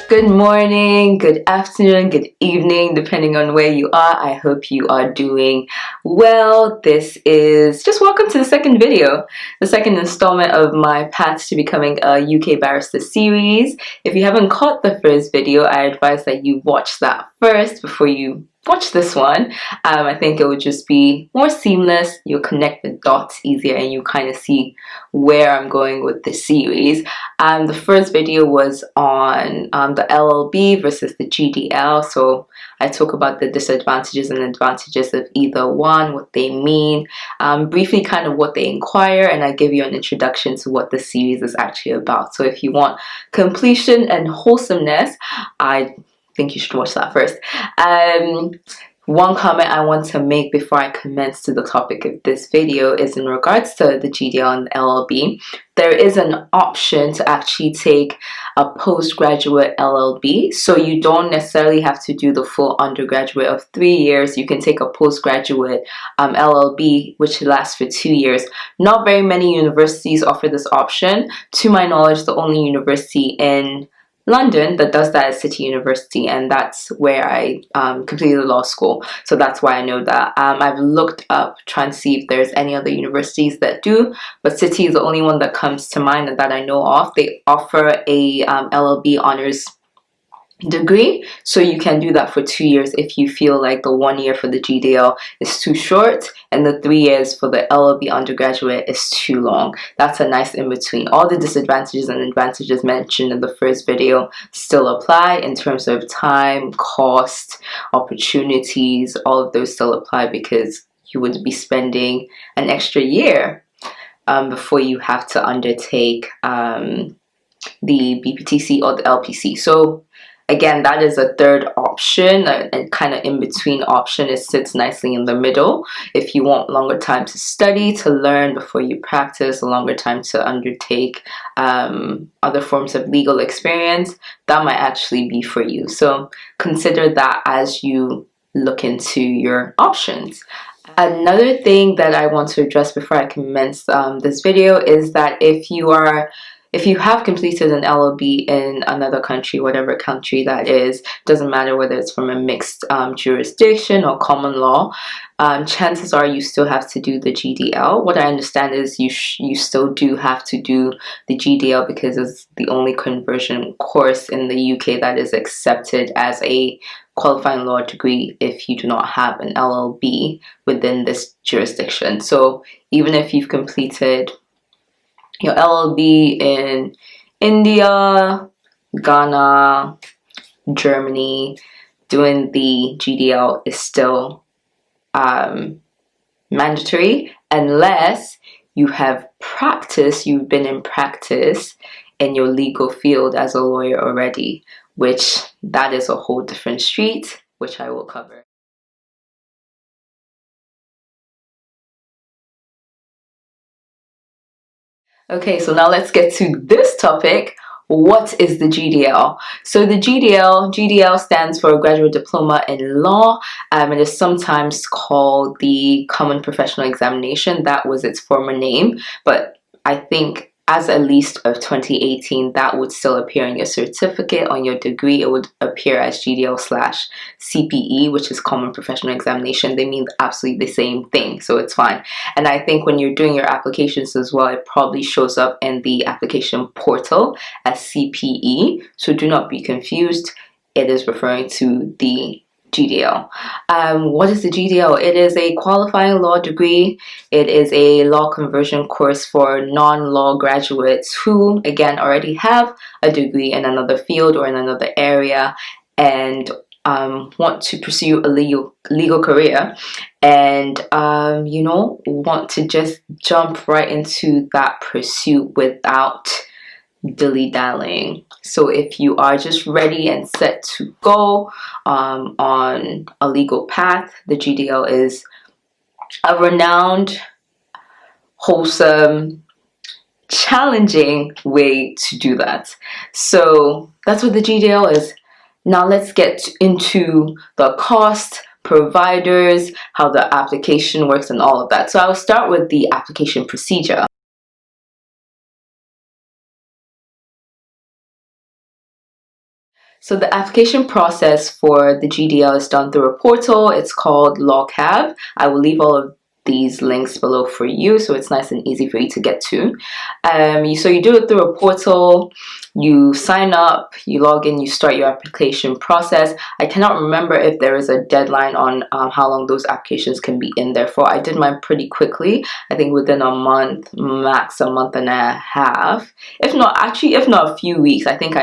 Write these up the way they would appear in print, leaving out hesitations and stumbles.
Good morning, good afternoon, good evening, depending on where you are. I hope you are doing well. This is just welcome to the second video, the second installment of my Path to Becoming a UK Barrister series. If you haven't caught the first video, I advise that you watch that first before you watch this one. I think it would just be more seamless. You'll connect the dots easier and you kind of see where I'm going with this series. The first video was on the LLB versus the GDL. So I talk about the disadvantages and advantages of either one, what they mean, briefly kind of what they inquire, and I give you an introduction to what the series is actually about. So if you want completion and wholesomeness, I think you should watch that first. One comment I want to make before I commence to the topic of this video is in regards to the GDL and the LLB. There is an option to actually take a postgraduate LLB, so you don't necessarily have to do the full undergraduate of 3 years. You can take a postgraduate LLB, which lasts for 2 years. Not very many universities offer this option. To my knowledge, the only university in London that does that is City University, and that's where I completed law school, so that's why I know that. I've looked up trying to see if there's any other universities that do, but City is the only one that comes to mind and that I know of. They offer a LLB honors degree, so you can do that for 2 years if you feel like the 1 year for the GDL is too short and the 3 years for the LLB undergraduate is too long. That's a nice in between. All the disadvantages and advantages mentioned in the first video still apply in terms of time, cost, opportunities. All of those still apply because you would be spending an extra year before you have to undertake the BPTC or the LPC. So again, that is a third option, a kind of in-between option. It sits nicely in the middle. If you want longer time to study, to learn before you practice, a longer time to undertake other forms of legal experience, that might actually be for you. So consider that as you look into your options. Another thing that I want to address before I commence this video is that if you have completed an LLB in another country, whatever country that is, doesn't matter whether it's from a mixed jurisdiction or common law, chances are you still have to do the GDL. What I understand is you still do have to do the GDL because it's the only conversion course in the UK that is accepted as a qualifying law degree if you do not have an LLB within this jurisdiction. So even if you've completed your LLB in India, Ghana, Germany, doing the GDL is still mandatory unless you have practiced, you've been in practice in your legal field as a lawyer already, which that is a whole different street, which I will cover. Okay, so now let's get to this topic. What is the GDL? So the GDL stands for Graduate Diploma in Law. It is sometimes called the Common Professional Examination. That was its former name, but I think as at least of 2018, that would still appear in your certificate. On your degree, it would appear as GDL/CPE, which is Common Professional Examination. They mean absolutely the same thing, so it's fine. And I think when you're doing your applications as well, it probably shows up in the application portal as CPE, so do not be confused. It is referring to the GDL. What is the GDL? It is a qualifying law degree. It is a law conversion course for non-law graduates who, again, already have a degree in another field or in another area and want to pursue a legal career and want to just jump right into that pursuit without dilly-dallying. So if you are just ready and set to go on a legal path, the GDL is a renowned, wholesome, challenging way to do that. So that's what the GDL is. Now let's get into the cost, providers, how the application works and all of that. So I'll start with the application procedure. So the application process for the GDL is done through a portal. It's called LLB. I will leave all of these links below for you, so it's nice and easy for you to get to. So you do it through a portal, you sign up, you log in, you start your application process. I cannot remember if there is a deadline on how long those applications can be in there for. I did mine pretty quickly, I think within a month, max a month and a half. If not a few weeks. I think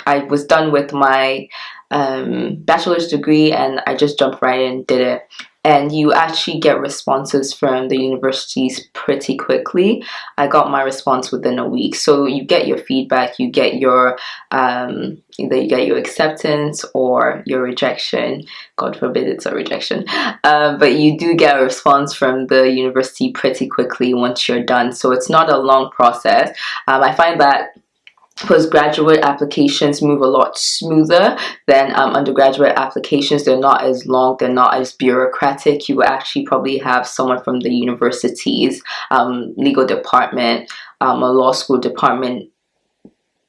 I was done with my bachelor's degree and I just jumped right in and did it. And you actually get responses from the universities pretty quickly. I got my response within a week. So you get your feedback, you get your either you get your acceptance or your rejection. God forbid it's a rejection. But you do get a response from the university pretty quickly once you're done. So it's not a long process. I find that postgraduate applications move a lot smoother than undergraduate applications. They're not as long, they're not as bureaucratic. You will actually probably have someone from the university's legal department, a law school department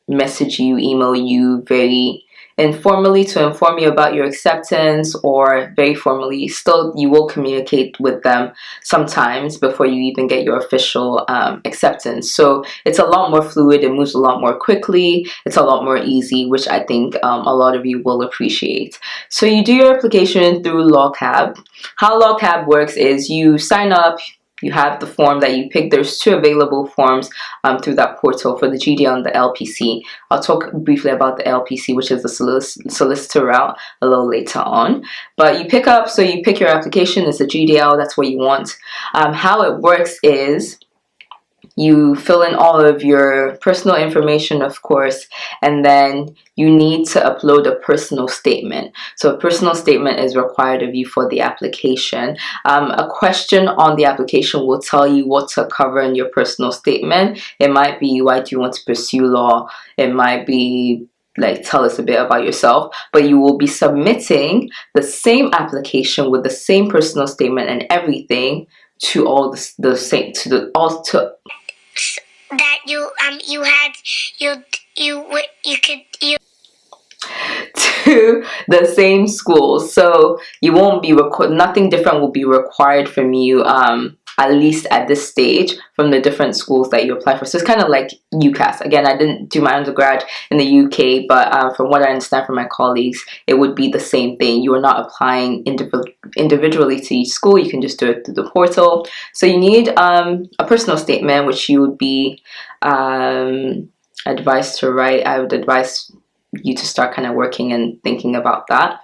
message you, email you very informally to inform you about your acceptance, or very formally. Still, you will communicate with them sometimes before you even get your official acceptance. So it's a lot more fluid, it moves a lot more quickly, it's a lot more easy, which I think a lot of you will appreciate. So you do your application through LLB. How LLB works is you sign up, you have the form that you pick. There's 2 available forms through that portal for the GDL and the LPC. I'll talk briefly about the LPC, which is the solicitor route, a little later on. But you pick your application, it's a GDL, that's what you want. How it works is you fill in all of your personal information, of course, and then you need to upload a personal statement. So a personal statement is required of you for the application. A question on the application will tell you what to cover in your personal statement. It might be, why do you want to pursue law? It might be, like, tell us a bit about yourself. But you will be submitting the same application with the same personal statement and everything to all the same, to that to the same school. So you won't be nothing different will be required from you, at least at this stage, from the different schools that you apply for. So it's kind of like UCAS. Again, I didn't do my undergrad in the UK, but from what I understand from my colleagues, it would be the same thing. You are not applying individually to each school. You can just do it through the portal. So you need a personal statement, which you would be advised to write. I would advise you to start kind of working and thinking about that.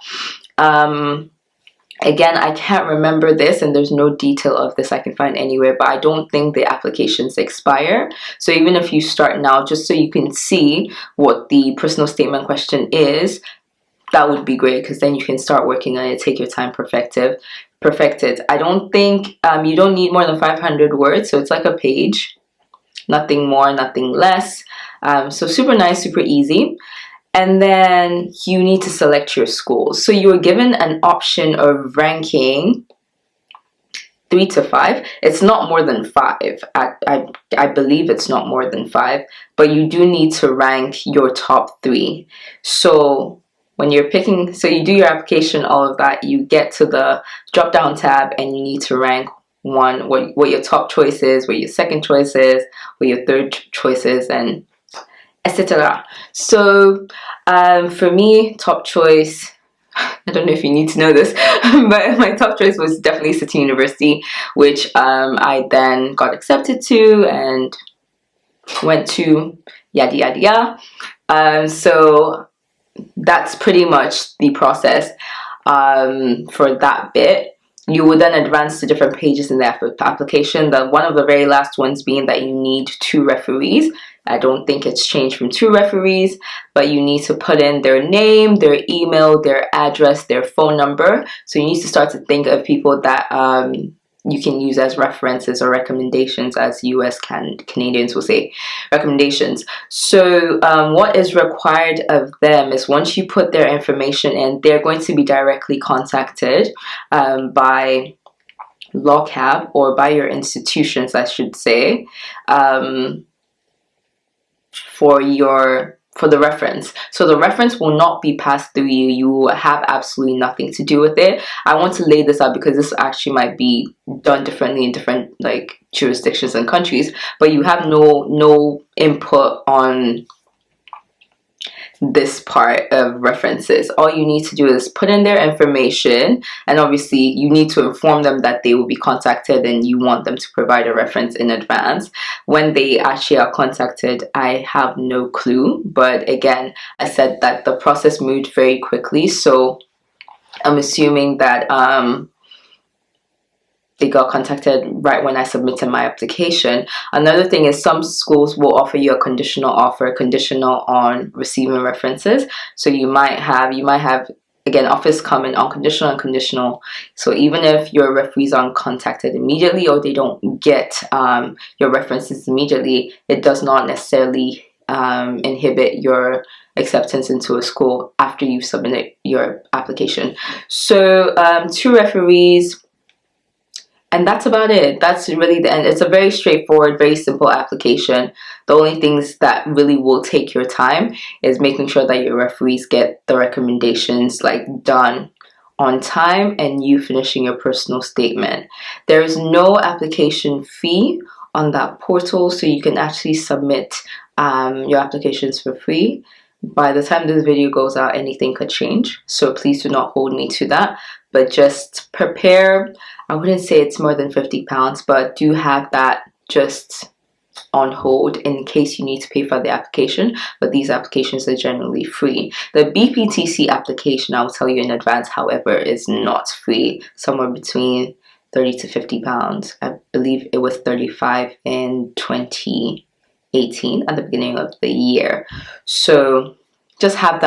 Again, I can't remember this, and there's no detail of this I can find anywhere, but I don't think the applications expire. So even if you start now, just so you can see what the personal statement question is, that would be great, because then you can start working on it, take your time, perfect it. I don't think you don't need more than 500 words, so it's like a page, nothing more, nothing less. So super nice, super easy. And then you need to select your school. So you are given an option of ranking 3 to 5. It's not more than 5. I believe it's not more than 5, but you do need to rank your top 3. So when you're picking, so you do your application, all of that, you get to the drop down tab and you need to rank what your top choice is, what your second choice is, what your third choice is, and etc. So for me, top choice, I don't know if you need to know this, but my top choice was definitely City University, which I then got accepted to and went to, yada yada yada. So that's pretty much the process for that bit. You will then advance to different pages in the application. One of the very last ones being that you need 2 referees. I don't think it's changed from 2 referees, but you need to put in their name, their email, their address, their phone number. So you need to start to think of people that you can use as references or recommendations, as US Canadians will say, recommendations. So what is required of them is, once you put their information in, they're going to be directly contacted by LLB, or by your institutions, I should say, for your for the reference. So the reference will not be passed through you. You will have absolutely nothing to do with it. I want to lay this out because this actually might be done differently in different like jurisdictions and countries, but you have no input on this part of references. All you need to do is put in their information, and obviously you need to inform them that they will be contacted and you want them to provide a reference in advance. When they actually are contacted, I have no clue, but again, I said that the process moved very quickly, so I'm assuming that they got contacted right when I submitted my application. Another thing is some schools will offer you a conditional offer, conditional on receiving references. So you might have again, offers come in unconditional and conditional. So even if your referees aren't contacted immediately or they don't get your references immediately, it does not necessarily inhibit your acceptance into a school after you've submitted your application. So 2 referees, and that's about it. That's really the end. It's a very straightforward, very simple application. The only things that really will take your time is making sure that your referees get the recommendations like done on time and you finishing your personal statement. There is no application fee on that portal, so you can actually submit your applications for free. By the time this video goes out, anything could change, so please do not hold me to that, but just prepare. I wouldn't say it's more than £50, but do have that just on hold in case you need to pay for the application, but these applications are generally free. The BPTC application, I'll tell you in advance, however, is not free, somewhere between £30 to £50. I believe it was 35 in 2018 at the beginning of the year. So just have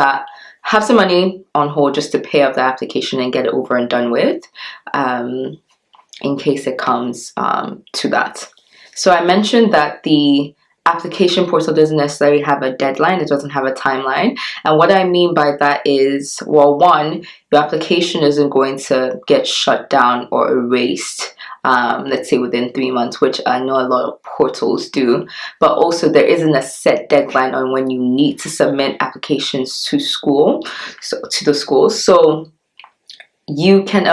some money on hold just to pay off the application and get it over and done with, in case it comes to that. So I mentioned that the application portal doesn't necessarily have a deadline, it doesn't have a timeline. And what I mean by that is, well, one, your application isn't going to get shut down or erased, let's say within 3 months, which I know a lot of portals do, but also there isn't a set deadline on when you need to submit applications to the schools. So you can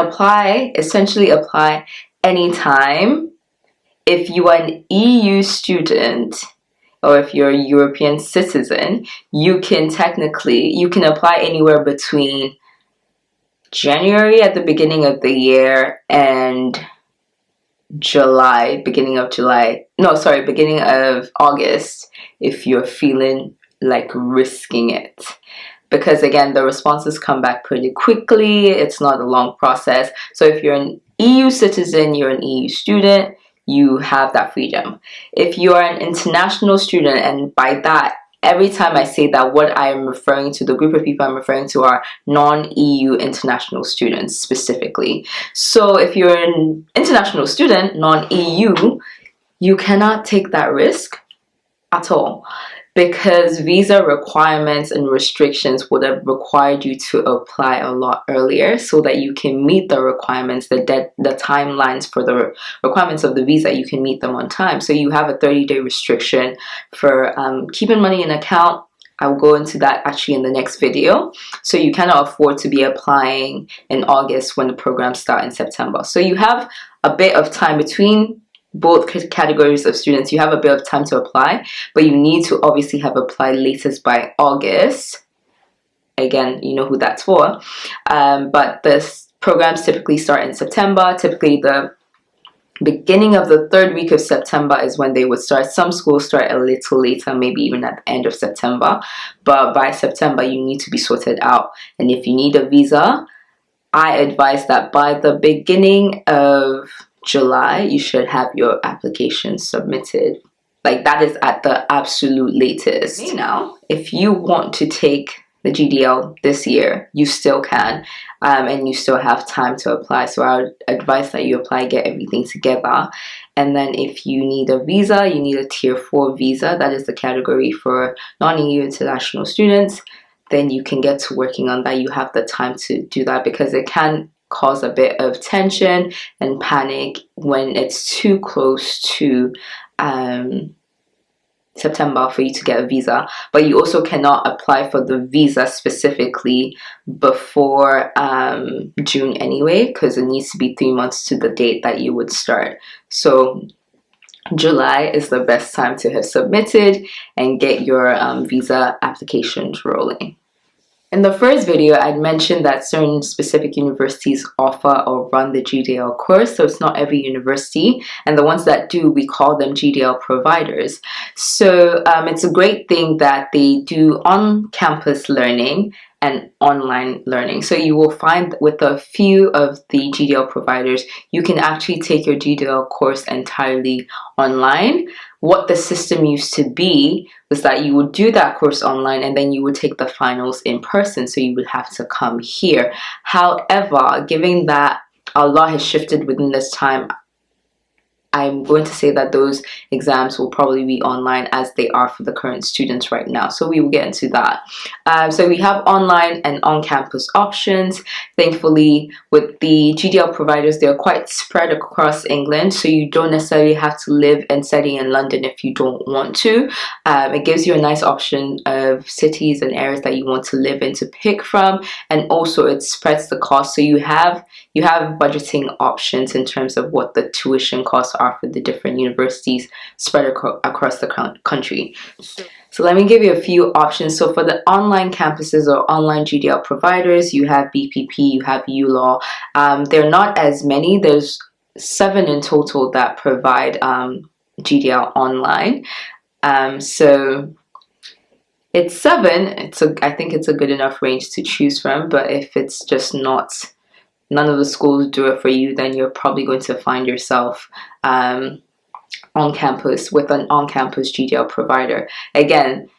essentially apply anytime. If you are an EU student or if you're a European citizen, you can apply anywhere between January at the beginning of the year and beginning of August, if you're feeling like risking it. Because again, the responses come back pretty quickly. It's not a long process. So if you're an EU citizen, you're an EU student, you have that freedom. If you are an international student, and by that, every time I say that, what I am referring to, the group of people I'm referring to are non-EU international students specifically. So if you're an international student, non-EU, you cannot take that risk at all, because visa requirements and restrictions would have required you to apply a lot earlier so that you can meet the requirements, the timelines for the requirements of the visa, you can meet them on time. So you have a 30-day restriction for keeping money in account. I will go into that actually in the next video. So you cannot afford to be applying in August when the programs start in September. So you have a bit of time between both categories of students. You have a bit of time to apply, but you need to obviously have applied latest by August. Again, you know who that's for. But the programs typically start in September. Typically the beginning of the 3rd week of September is when they would start. Some schools start a little later, maybe even at the end of September, but by September you need to be sorted out. And if you need a visa, I advise that by the beginning of July, you should have your application submitted. Like, that is at the absolute latest. Now, if you want to take the GDL this year, you still can, and you still have time to apply. So I would advise that you apply, get everything together. And then if you need a visa, you need a tier 4 visa. That is the category for non-EU international students. Then you can get to working on that. You have the time to do that, because it can cause a bit of tension and panic when it's too close to September for you to get a visa, but you also cannot apply for the visa specifically before June anyway, because it needs to be 3 months to the date that you would start. So July is the best time to have submitted and get your visa applications rolling. In the first video, I'd mentioned that certain specific universities offer or run the GDL course, so it's not every university, and the ones that do, we call them GDL providers. So it's a great thing that they do on-campus learning and online learning. So you will find with a few of the GDL providers, you can actually take your GDL course entirely online. What the system used to be was that you would do that course online and then you would take the finals in person, so you would have to come here. However, given that a lot has shifted within this time, I'm going to say that those exams will probably be online as they are for the current students right now. So we will get into that. So we have online and on-campus options. Thankfully, with the GDL providers, they're quite spread across England. So you don't necessarily have to live and study in London if you don't want to. It gives you a nice option of cities and areas that you want to live in to pick from. And also it spreads the cost. So you have budgeting options in terms of what the tuition costs are for the different universities spread across the country. So let me give you a few options. So for the online campuses or online GDL providers, you have BPP, you have ULaw. They're not as many. There's 7 in total that provide GDL online. So it's 7. I think it's a good enough range to choose from. But if it's just none of the schools do it for you, then you're probably going to find yourself on campus with an on-campus GDL provider. Again,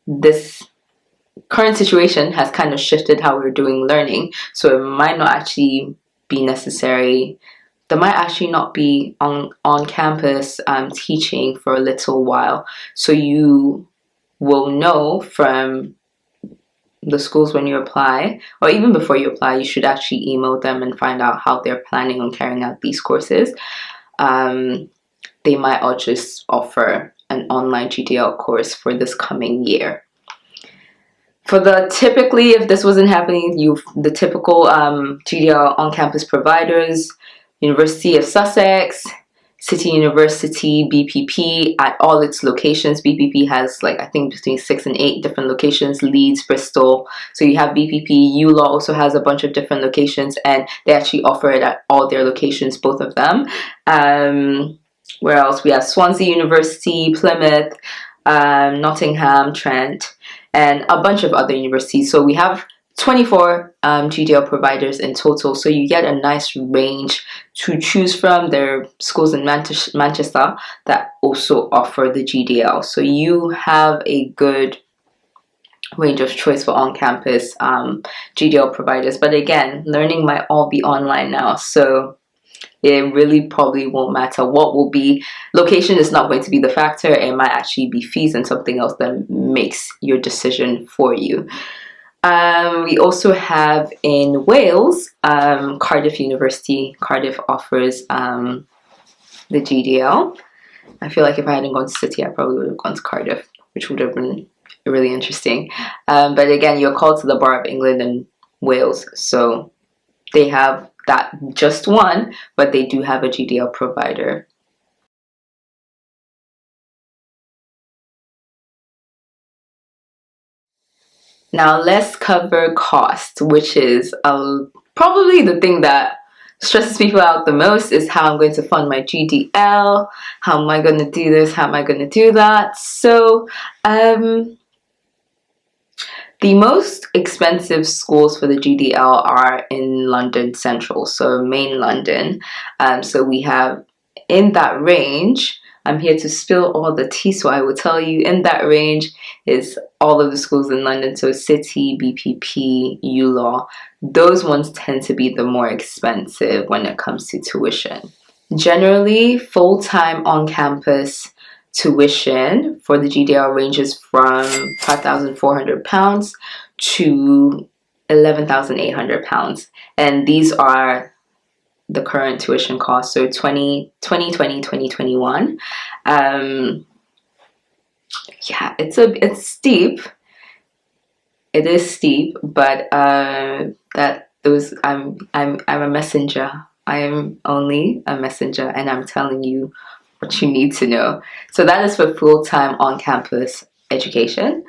this current situation has kind of shifted how we're doing learning, so it might not actually be necessary. There might actually not be on campus teaching for a little while, so you will know from the schools when you apply, or even before you apply, you should actually email them and find out how they're planning on carrying out these courses. They might all just offer an online GDL course for this coming year. For typically, if this wasn't happening, the typical GDL on-campus providers, University of Sussex, City University, BPP, at all its locations. BPP has I think between 6 and 8 different locations, Leeds, Bristol. So you have BPP. ULaw also has a bunch of different locations, and they actually offer it at all their locations, both of them. Where else? We have Swansea University, Plymouth, Nottingham, Trent, and a bunch of other universities. So we have 24 GDL providers in total, so you get a nice range to choose from. There are schools in Manchester that also offer the GDL, so you have a good range of choice for on-campus GDL providers. But again, learning might all be online now, so it really probably won't matter. What will be location is not going to be the factor. It might actually be fees and something else that makes your decision for you. We also have in Wales, Cardiff University. Cardiff offers the GDL. I feel like if I hadn't gone to City, I probably would have gone to Cardiff, which would have been really interesting. But again, you're called to the Bar of England and Wales, so they have that just one, but they do have a GDL provider. Now let's cover cost, which is probably the thing that stresses people out the most, is how I'm going to fund my GDL. How am I going to do this? How am I going to do that? So the most expensive schools for the GDL are in London Central, so main London. So we have in that range, I'm here to spill all the tea, so I will tell you in that range is all of the schools in London. So City, BPP, ULaw, those ones tend to be the more expensive when it comes to tuition. Generally, full-time on-campus tuition for the GDL ranges from £5,400 to £11,800, and these are the current tuition costs, so 2020, 2021. yeah, it's steep. It is steep, but I'm a messenger. I am only a messenger, and I'm telling you what you need to know. So that is for full-time on-campus education.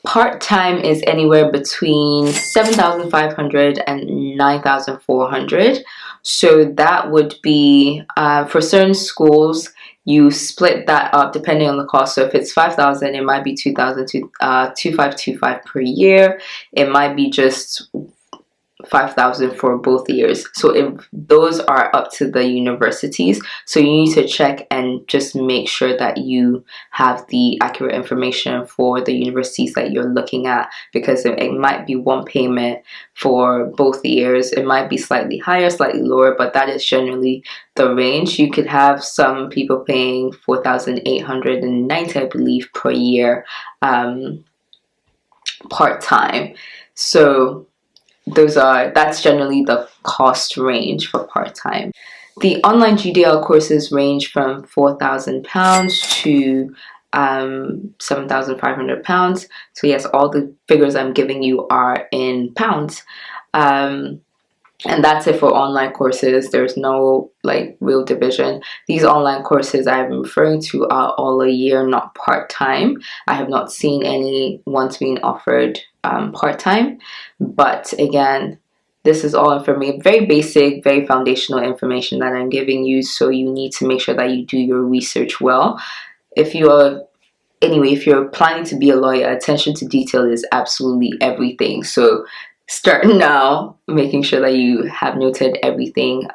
Part-time is anywhere between 7,500 and 9,400. So that would be for certain schools, you split that up depending on the cost. So if it's 5,000, it might be 2,000 to 2,525 per year. It might be just 5,000 for both years. So if those are up to the universities, so you need to check and just make sure that you have the accurate information for the universities that you're looking at, because it might be one payment for both years. It might be slightly higher, slightly lower, but that is generally the range. You could have some people paying 4,890, I believe, per year part-time. So that's generally the cost range for part-time. The online GDL courses range from £4,000 to £7,500. So yes, all the figures I'm giving you are in pounds. And that's it for online courses. There's no like real division. These online courses I'm referring to are all a year, not part-time. I have not seen any ones being offered part-time. But again, this is all information, very basic, very foundational information that I'm giving you. So you need to make sure that you do your research well. If you're planning to be a lawyer, attention to detail is absolutely everything. So start now, making sure that you have noted everything,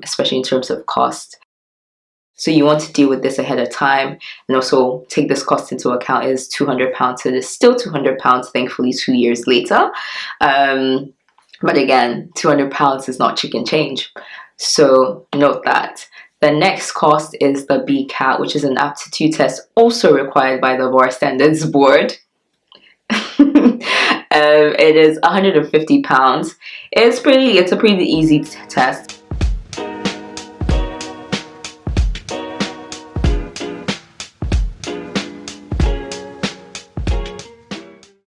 especially in terms of cost. So you want to deal with this ahead of time, and also take this cost into account. Is £200. It is still £200, thankfully, 2 years later. But again, £200 is not chicken change. So note that. The next cost is the BCAT, which is an aptitude test also required by the Bar Standards Board. It is £150. It's a pretty easy test.